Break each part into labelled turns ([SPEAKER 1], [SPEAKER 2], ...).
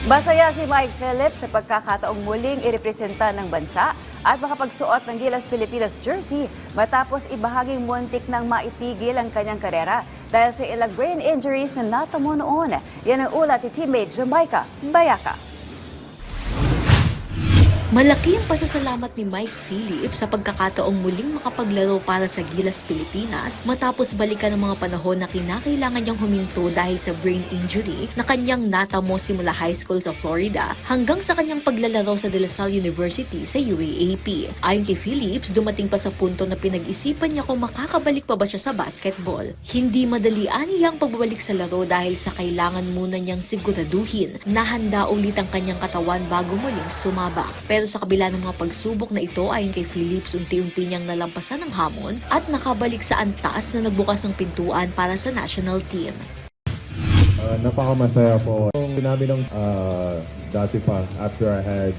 [SPEAKER 1] Masaya si Mike Phillips sa pagkakataong muling irepresenta ng bansa at makapagsuot ng Gilas Pilipinas jersey matapos ibahaging muntik nang maitigil ang kanyang karera dahil sa ilang brain injuries na natamo noon. Yan ang ulat ni teammate Jamaica Bayaka.
[SPEAKER 2] Malaki ang pasasalamat ni Mike Phillips sa pagkakataong muling makapaglaro para sa Gilas Pilipinas matapos balikan ng mga panahon na kinakailangan niyang huminto dahil sa brain injury na kanyang natamo simula high school sa Florida hanggang sa kanyang paglalaro sa De La Salle University sa UAAP. Ayon kay Phillips, dumating pa sa punto na pinag-isipan niya kung makakabalik pa ba siya sa basketball. Hindi madali aniyang pagbabalik sa laro dahil sa kailangan muna niyang siguraduhin na handa ulit ang kanyang katawan bago muling sumabak. Pero sa kabila ng mga pagsubok na ito, ayon kay Phillips, unti-unti niyang nalampasan ng hamon at nakabalik sa antas na nagbukas ng pintuan para sa national team.
[SPEAKER 3] Napakamasaya po. Kung sinabi ng dati pa, after I had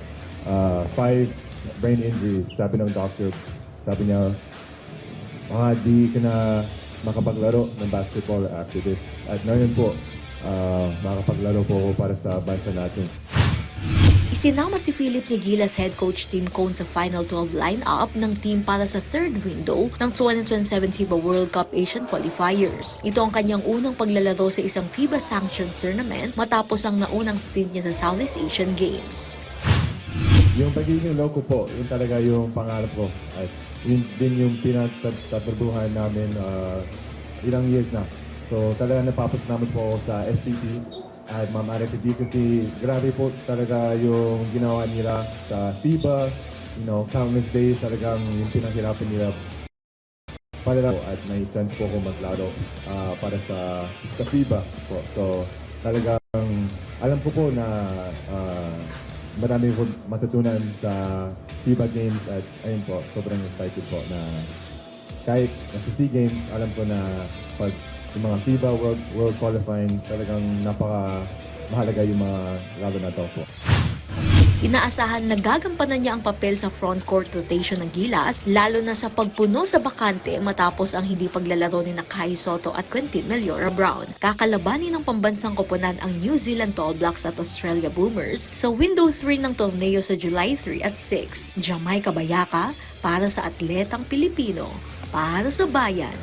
[SPEAKER 3] 5 brain injuries, sabi ng doctor, sabi niya, di ka na makapaglaro ng basketball after this. At ngayon po, makapaglaro po ako para sa bansa natin.
[SPEAKER 2] Isinama si Phillips si Gilas head coach Tim Cone sa Final 12 lineup ng team para sa third window ng 2027 FIBA World Cup Asian Qualifiers. Ito ang kanyang unang paglalaro sa isang FIBA-sanctioned tournament matapos ang naunang stint niya sa Southeast Asian Games.
[SPEAKER 3] Yung pagiging loco po, yun talaga yung pangarap ko. At yun din yung pinatatrabuhan namin ilang years na. So talaga napapasalamat po ako sa SPT at Ma'am RFD kasi grabe po talaga yung ginawa nila sa FIBA. Countless days talagang yung pinaghirapan nila para at may chance po ako maglaro para sa FIBA po. So talagang alam ko po na marami ko matutunan sa FIBA Games at ayun po, sobrang excited po na kahit nasa SEA Games, alam ko na pag yung mga FIBA World Qualifying, talagang mahalaga yung mga laro na ito po.
[SPEAKER 2] Inaasahan na gagampanan niya ang papel sa front court rotation ng Gilas, lalo na sa pagpuno sa bakante matapos ang hindi paglalaro ni Kai Sotto at Quentin Meliora Brown. Kakalabanin ng pambansang koponan ang New Zealand Tall Blacks at Australia Boomers sa Window 3 ng torneo sa July 3 at 6. Jamaica Bayaka para sa atletang Pilipino, para sa bayan.